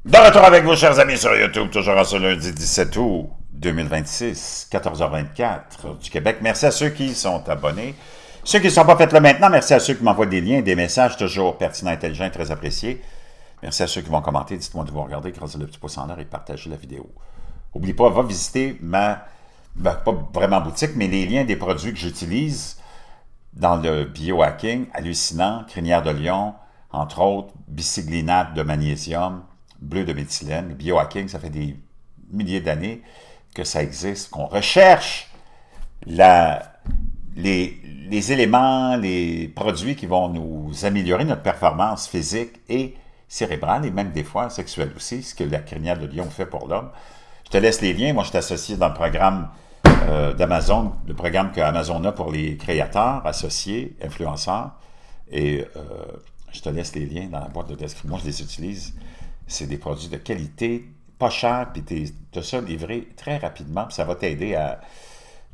De retour avec vous, chers amis, sur YouTube, toujours en ce lundi 17 août 2026, 14h24, heure du Québec. Merci à ceux qui sont abonnés. Ceux qui ne sont pas faits là maintenant, merci à ceux qui m'envoient des liens, des messages toujours pertinents, intelligents, très appréciés. Merci à ceux qui vont commenter. Dites-moi de vous regarder, grâce le petit pouce en l'air et partagez la vidéo. N'oublie pas, va visiter pas vraiment boutique, mais les liens des produits que j'utilise dans le biohacking, hallucinant, crinière de lion, entre autres, bicyglinate de magnésium, bleu de méthylène. Le biohacking, ça fait des milliers d'années que ça existe, qu'on recherche les éléments, les produits qui vont nous améliorer notre performance physique et cérébrale, et même des fois sexuelle aussi, ce que la crinière de lion fait pour l'homme. Je te laisse les liens. Moi, je suis associé dans le programme d'Amazon, le programme que Amazon a pour les créateurs, associés, influenceurs. Et je te laisse les liens dans la boîte de description. Moi, je les utilise. C'est des produits de qualité, pas cher, puis tu as ça livré très rapidement, puis ça va t'aider à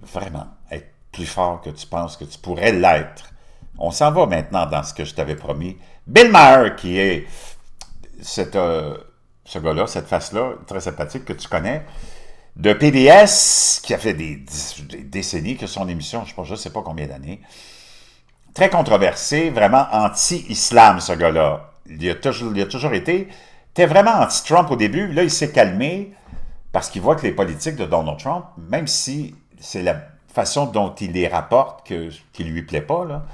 vraiment être plus fort que tu penses que tu pourrais l'être. On s'en va maintenant dans ce que je t'avais promis. Bill Maher, qui est ce gars-là, cette face-là, très sympathique, que tu connais, de PBS, qui a fait des décennies que son émission, je ne sais pas combien d'années, très controversé, vraiment anti-islam, ce gars-là. Il a toujours été... était vraiment anti-Trump au début, là il s'est calmé parce qu'il voit que les politiques de Donald Trump, même si c'est la façon dont il les rapporte qui ne lui plaît pas, là,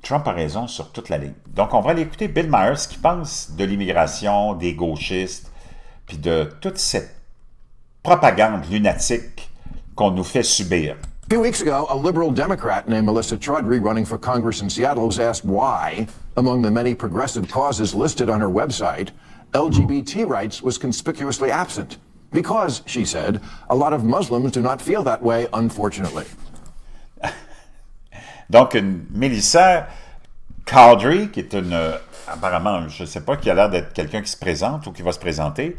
Trump a raison sur toute la ligne. Donc on va aller écouter Bill Maher, ce qu'il pense de l'immigration, des gauchistes, puis de toute cette propagande lunatique qu'on nous fait subir. A few weeks ago, a liberal Democrat named Melissa Chaudhry, running for Congress in Seattle, was asked why, among the many progressive causes listed on her website, LGBT rights was conspicuously absent. Because, she said, a lot of Muslims do not feel that way, unfortunately. Donc, une Melissa Chaudhry, qui est apparemment, je ne sais pas, qui a l'air d'être quelqu'un qui se présente ou qui va se présenter,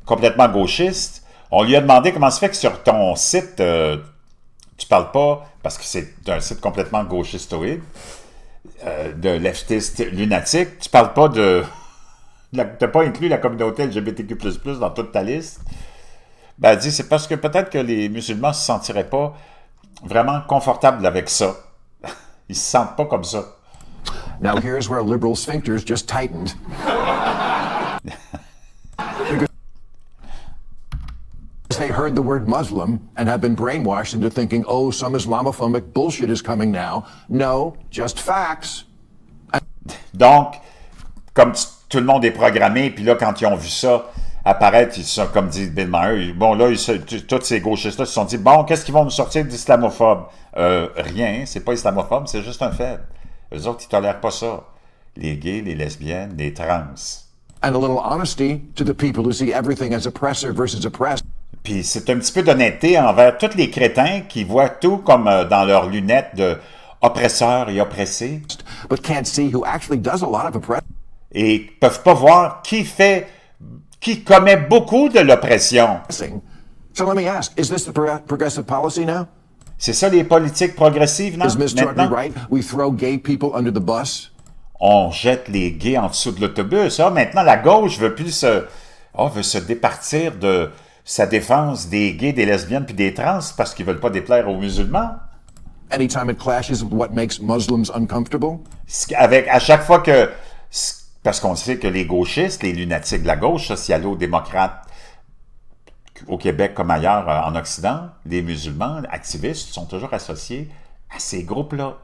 complètement gauchiste, on lui a demandé comment se fait que sur ton site... tu parles pas, parce que c'est un site complètement gauchistoïde, de leftiste lunatique, tu parles pas de... Tu n'as pas inclus la communauté LGBTQ++ dans toute ta liste. Ben, elle dit, c'est parce que peut-être que les musulmans ne se sentiraient pas vraiment confortables avec ça. Ils se sentent pas comme ça. Now here's where liberal sphincters just tightened. They heard the word Muslim and have been brainwashed into thinking, oh, some Islamophobic bullshit is coming now. No, just facts. Donc, comme tout le monde est programmé, puis là, quand ils ont vu ça apparaître, ils sont, comme dit Bill Maher, bon, là, tous ces gauchistes-là se sont dit, bon, qu'est-ce qu'ils vont nous sortir d'islamophobes? Rien, c'est pas islamophobe, c'est juste un fait. Eux autres, ils tolèrent pas ça. Les gays, les lesbiennes, les trans. And a little honesty to the people who see everything as oppressor versus oppressed. Puis c'est un petit peu d'honnêteté envers tous les crétins qui voient tout comme dans leurs lunettes de oppresseurs et oppressés. But can't see who actually does a lot of oppression. Et peuvent pas voir qui commet beaucoup de l'oppression. So let me ask, is this the progressive policy now? C'est ça les politiques progressives, non? Is Ms. Chaudhry right? We throw gay people under the bus? On jette les gays en dessous de l'autobus. Ah, maintenant, la gauche veut se départir de sa défense des gays, des lesbiennes puis des trans parce qu'ils veulent pas déplaire aux musulmans. Anytime it clashes with what makes Muslims uncomfortable? À chaque fois que... Parce qu'on sait que les gauchistes, les lunatiques de la gauche, socialo-démocrates, au Québec comme ailleurs en Occident, les musulmans activistes sont toujours associés à ces groupes-là.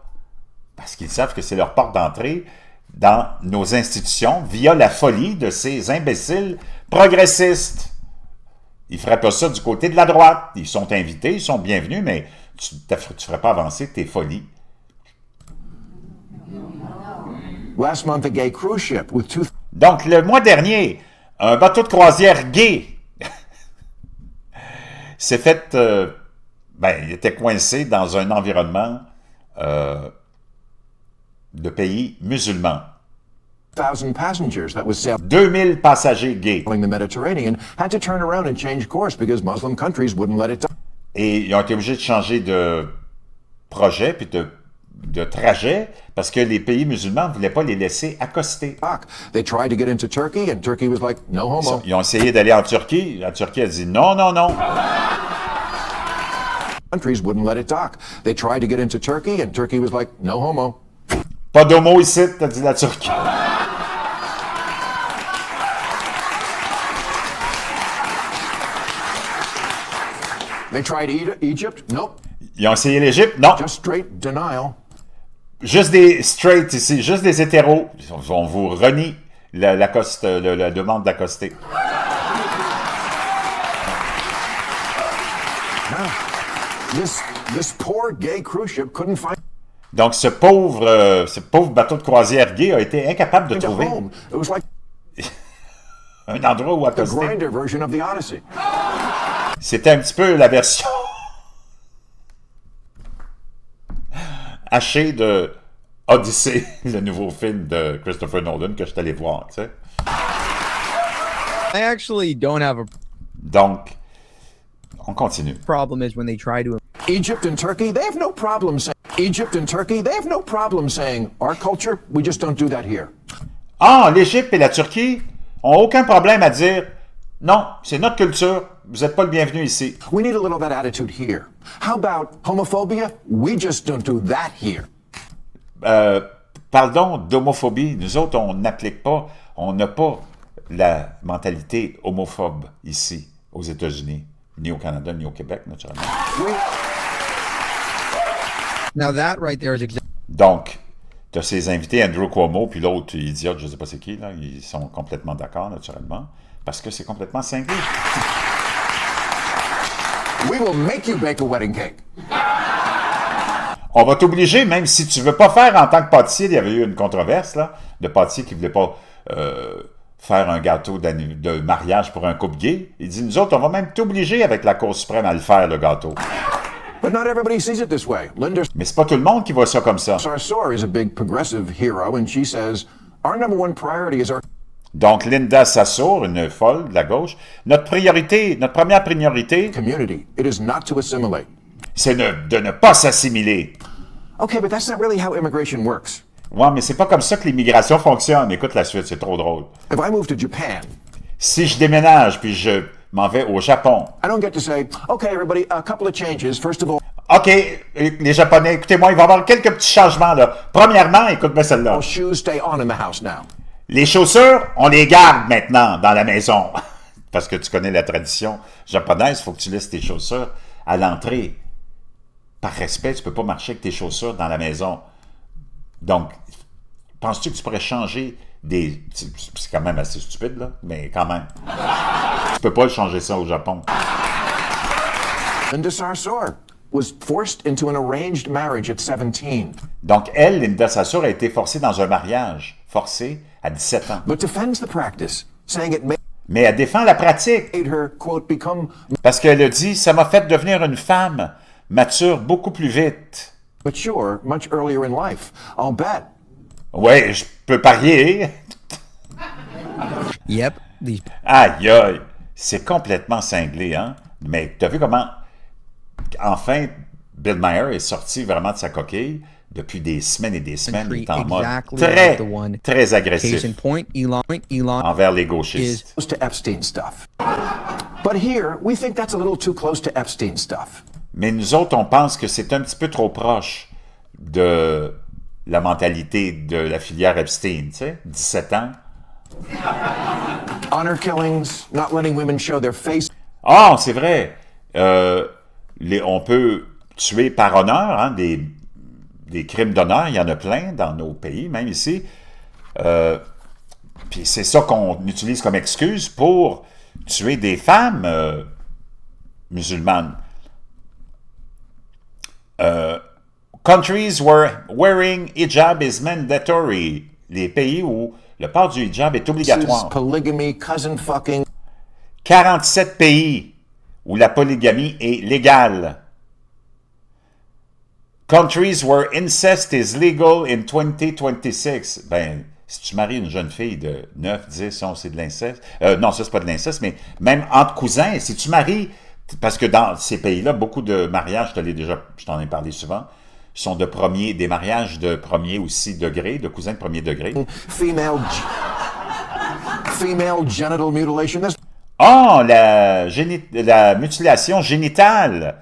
Parce qu'ils savent que c'est leur porte d'entrée dans nos institutions via la folie de ces imbéciles progressistes. Ils ne feraient pas ça du côté de la droite. Ils sont invités, ils sont bienvenus, mais tu ne ferais pas avancer tes folies. Last month, a gay cruise ship with two... Donc, le mois dernier, un bateau de croisière gay s'est fait... il était coincé dans un environnement de pays musulmans. 1,000 passengers that was sailing 2000 passagers gays. the Mediterranean had to turn around and change course because Muslim countries wouldn't let it down. Et ils ont été obligés de changer de projet puis de de trajet parce que les pays musulmans ne voulaient pas les laisser accoster. They tried to get into Turkey, and Turkey was like, no homo. Ils ont essayé d'aller en Turquie. La Turquie a dit non, non, non. Countries wouldn't let it dock. They tried to get into Turkey, and Turkey was like, no homo. Pas d'homo ici, t'as dit la Turquie. They tried Egypt? Nope. Ils ont essayé l'Égypte? Non. Just straight denial. Juste des straights ici, juste des hétéros. On vous renie la demande d'accoster. This poor gay cruise ship couldn't find Donc, ce pauvre bateau de croisière gay a été incapable de a trouver home. It was like un endroit où the accoster. grinder version of the Odyssey. C'était un petit peu la version hachée de Odyssey, le nouveau film de Christopher Nolan que je suis allé voir, tu sais. I actually don't have a Donc, on continue. problem is when they try to Egypt and Turkey, they have no problem saying our culture, we just don't do that here. Ah, l'Égypte et la Turquie ont aucun problème à dire non, c'est notre culture, vous n'êtes pas le bienvenu ici. We need a little of that attitude here. How about homophobia? We just don't do that here. Pardon d'homophobie, nous autres, on n'applique pas, on n'a pas la mentalité homophobe ici, aux États-Unis, ni au Canada, ni au Québec, naturellement. now that right there is exactly Donc, tu as ces invités, Andrew Cuomo, puis l'autre idiote, je ne sais pas c'est qui, là, ils sont complètement d'accord, naturellement, parce que c'est complètement cinglé. We will make you bake a wedding cake. On va t'obliger, même si tu ne veux pas faire en tant que pâtissier, il y avait eu une controverse, là, de pâtissier qui ne voulait pas faire un gâteau de mariage pour un couple gay. Il dit, nous autres, on va même t'obliger avec la Cour suprême à le faire, le gâteau. But not everybody sees it this way. Linda Mais c'est pas tout le monde qui voit ça comme ça. Sarsour is a big progressive hero, and she says, our number one priority is our Donc, Linda Sarsour, une folle de la gauche, notre première priorité, community. It is not to assimilate. c'est de ne pas s'assimiler. Okay, but that's not really how immigration works. Ouais, mais c'est pas comme ça que l'immigration fonctionne. Écoute la suite, c'est trop drôle. If I move to Japan, Si je déménage puis je m'en vais au Japon, I don't get to say, okay, everybody, a couple of changes. First of all, OK, les Japonais, écoutez-moi, il va y avoir quelques petits changements, là. Premièrement, écoute-moi celle-là. shoes stay on in the house now. Les chaussures, on les garde maintenant dans la maison. Parce que tu connais la tradition japonaise, il faut que tu laisses tes chaussures à l'entrée. Par respect, tu ne peux pas marcher avec tes chaussures dans la maison. Donc, penses-tu que tu pourrais changer des... C'est quand même assez stupide, là, mais quand même. Tu peux pas changer ça au Japon. Linda Sarsour was forced into an arranged marriage at 17, Donc, elle, Linda Sarsour, a été forcée dans un mariage forcé à 17 ans. but defends the practice, saying it made Mais elle défend la pratique. her, quote, become Parce qu'elle a dit, ça m'a fait devenir une femme mature beaucoup plus vite. mature much earlier in life. I'll bet. Ouais, je peux parier. yep. These Aïe, aïe. C'est complètement cinglé, hein? Mais t'as vu comment, enfin, Bill Maher est sorti vraiment de sa coquille depuis des semaines et des semaines. Il est en mode exactly très, like the one. très agressif Case in point, Elon envers les gauchistes. Close to Epstein stuff. But here, we think that's a little too close to Epstein stuff. Mais nous autres, on pense que c'est un petit peu trop proche de la mentalité de la filière Epstein, tu sais, 17 ans. Honor killings, not letting women show their face. Ah, c'est vrai. On peut tuer par honneur, hein, des crimes d'honneur, il y en a plein dans nos pays, même ici. Puis c'est ça qu'on utilise comme excuse pour tuer des femmes musulmanes. Countries where wearing hijab is mandatory. Les pays où le port du hijab est obligatoire. Polygamy, cousin fucking. 47 pays où la polygamie est légale. Countries where incest is legal in 2026. Ben, si tu maries une jeune fille de 9, 10, 11, c'est de l'inceste. Non, ça, c'est pas de l'inceste, mais même entre cousins, si tu maries, parce que dans ces pays-là, beaucoup de mariages, je t'en ai parlé souvent, sont des mariages de premier aussi degré, de cousins de premier degré. Female genital mutilation. Ah, la mutilation génitale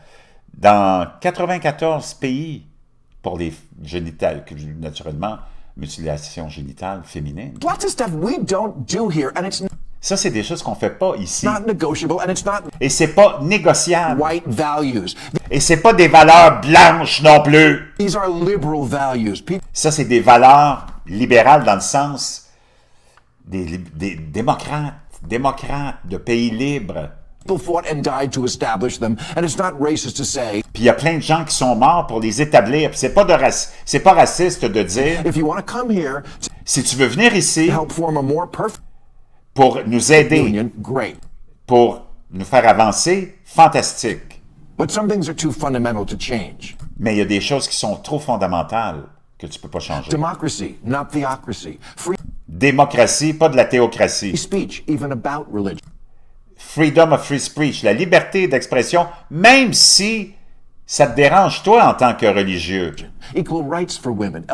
dans 94 pays pour les génitales, naturellement, mutilation génitale féminine. Lots of stuff we don't do here, and it's Ça, c'est des choses qu'on fait pas ici. not negotiable, and it's not Et c'est pas négociable. white values. Et c'est pas des valeurs blanches non plus. These are liberal values. People Ça, c'est des valeurs libérales dans le sens des démocrates de pays libres. fought and died to establish them, and it's not racist to say, Puis il y a plein de gens qui sont morts pour les établir. Puis c'est pas raciste de dire, if you want to come here to si tu veux venir ici help form a more perfect pour nous aider, union, great. pour nous faire avancer, fantastique. But some things are too fundamental to change. Mais il y a des choses qui sont trop fondamentales que tu peux pas changer. Democracy, not theocracy. Free Démocratie, pas de la théocratie. speech, even about religion. Freedom of free speech, la liberté d'expression, même si ça te dérange toi en tant que religieux. Equal rights for women.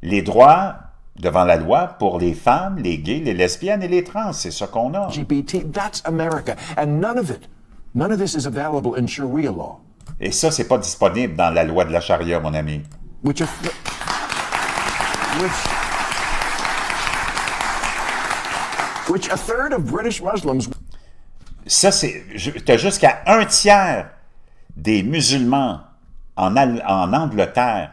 Les droits devant la loi pour les femmes, les gays, les lesbiennes et les trans, c'est ça qu'on a. LGBT, that's America. And none of this is available in Sharia law. Et ça, c'est pas disponible dans la loi de la charia, mon ami. Which a third of British Muslims Ça, t'as jusqu'à un tiers des musulmans en Angleterre,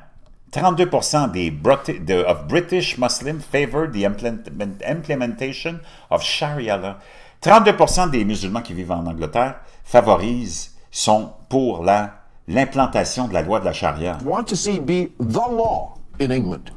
32% of British Muslims favor the implementation of Sharia law. 32% des musulmans qui vivent en Angleterre sont pour l'implantation de la loi de la charia. want to see be the law in England.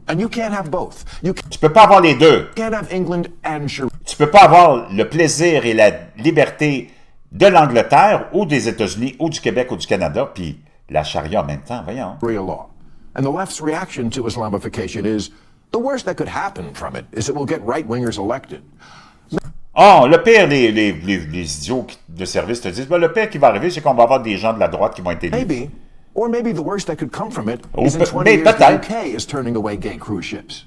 And you can't have both. You Tu peux pas avoir les deux. can't have England and Sharia Tu peux pas avoir le plaisir et la liberté de l'Angleterre ou des États-Unis ou du Québec ou du Canada, puis la charia en même temps, voyons. law. And the left's reaction to Islamification is the worst that could happen from it is it will get right-wingers elected. Oh, le pire, les idiots de service te disent, ben, le pire qui va arriver, c'est qu'on va avoir des gens de la droite qui vont être élus. Maybe. Or maybe the worst that could come from it Ou is in 20 mais years the peut-être. UK is turning away gay cruise ships.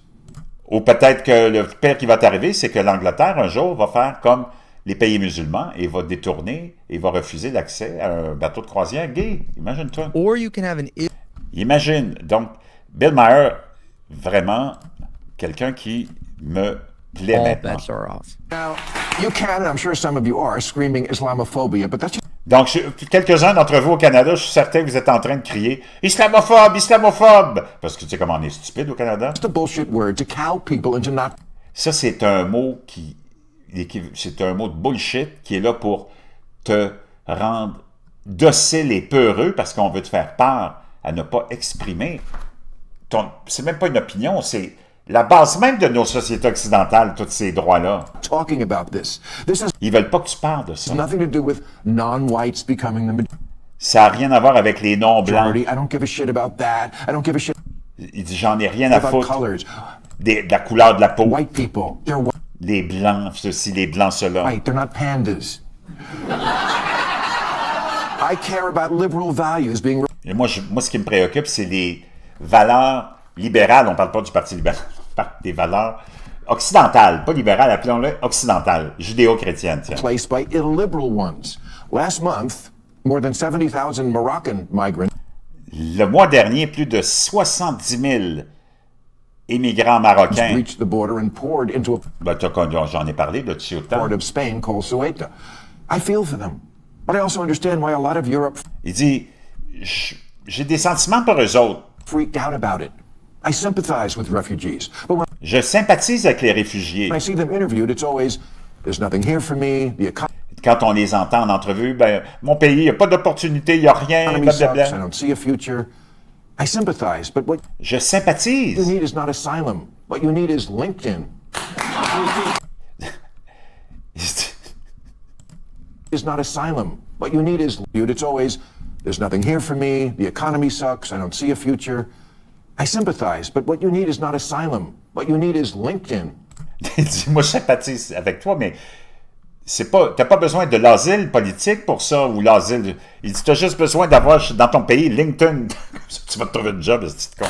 Ou peut-être que le pire qui va t'arriver, c'est que l'Angleterre, un jour, va faire comme les pays musulmans et va détourner et va refuser l'accès à un bateau de croisière gay. Imagine-toi. Or you can have an Imagine. Donc, Bill Maher, vraiment, quelqu'un qui me plaît all maintenant. bets are off. Now, you can, and I'm sure some of you are, screaming Islamophobia, but that's just Donc, quelques-uns d'entre vous au Canada, je suis certain que vous êtes en train de crier « Islamophobe! Islamophobe! » Parce que tu sais comment on est stupide au Canada. a bullshit word to cow people into not Ça, c'est un mot c'est un mot de bullshit qui est là pour te rendre docile et peureux parce qu'on veut te faire peur à ne pas exprimer. C'est même pas une opinion, c'est la base même de nos sociétés occidentales, tous ces droits-là. talking about this. This has Ils veulent pas que tu parles de ça. nothing to do with non-whites becoming the Ça n'a rien à voir avec les non-blancs. majority. I don't give a shit about that. I don't give a shit Il dit, j'en ai rien à about foutre colors. de la couleur de la peau. White people, they're Les blancs, ceci, les blancs, cela. white. They're not pandas. I care about liberal values being Et moi, ce qui me préoccupe, c'est les valeurs libérales. On ne parle pas du Parti libéral, on parle des valeurs occidentales, pas libérales, appelons-le occidentales, judéo-chrétiennes. Tiens. replaced by illiberal ones. Last month, more than 70,000 Moroccan migrants Le mois dernier, plus de 70 000 immigrants marocains, reached the border and poured into a ben, j'en ai parlé de Ceuta. part of Spain called Ceuta. I feel for them, but I also understand why a lot of Europe Il dit, j'ai des sentiments pour eux autres. freaked out about it. I sympathize with refugees, but when Je sympathise avec les réfugiés. I see them interviewed, it's always, there's nothing here for me, the Quand on les entend en entrevue, ben, mon pays, il n'y a pas d'opportunité, il n'y a rien, economy sucks, I blablabla. don't see a future. I sympathize, but what Je you sympathise. need is not asylum. What you need is LinkedIn. Is not asylum. What you need is it's always there's nothing here for me, the economy sucks, I don't see a future. I sympathize, but what you need is not asylum. What you need is LinkedIn. Il dit, moi, je sympathise avec toi, mais t'as pas besoin de l'asile politique pour ça, ou l'asile. Il dit, t'as juste besoin d'avoir dans ton pays LinkedIn. Tu vas te trouver un job, ce petit con.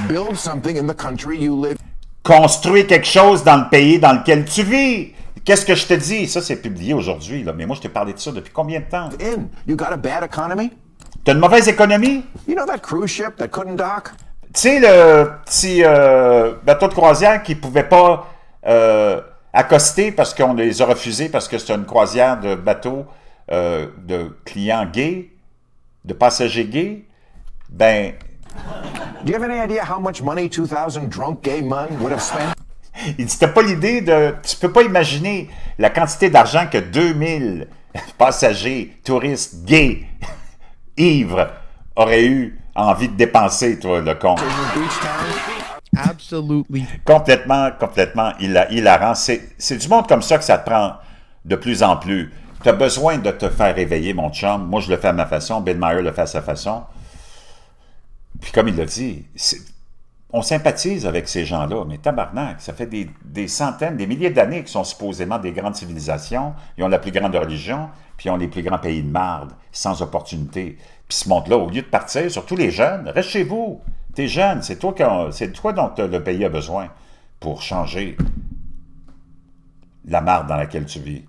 Build something in the country you live Construis quelque chose dans le pays dans lequel tu vis. Qu'est-ce que je te dis? Ça, c'est publié aujourd'hui, là. Mais moi, je t'ai parlé de ça depuis combien de temps? in. You got a bad economy? T'as une mauvaise économie? You know that cruise ship that couldn't dock? Tu sais, le petit bateau de croisière qui ne pouvait pas accoster parce qu'on les a refusés parce que c'est une croisière de bateaux de clients gays, de passagers gays, ben, Do you have any idea how much money 2,000 drunk gay men would have spent? il dit, t'as pas l'idée de... Tu peux pas imaginer la quantité d'argent que 2000 passagers, touristes, gays, ivres, auraient eu envie de dépenser, toi, le con. Beach town? Absolutely. Complètement, hilarant. C'est du monde comme ça que ça te prend de plus en plus. Tu as besoin de te faire réveiller, mon chum. Moi, je le fais à ma façon. Bill Maher le fait à sa façon. Puis comme il l'a dit, on sympathise avec ces gens-là, mais tabarnak, ça fait des centaines, des milliers d'années qu'ils sont supposément des grandes civilisations. Ils ont la plus grande religion, puis ils ont les plus grands pays de marde, sans opportunité. Puis ce monde-là, au lieu de partir, surtout les jeunes, reste chez vous. T'es jeune, c'est toi dont le pays a besoin pour changer la marde dans laquelle tu vis.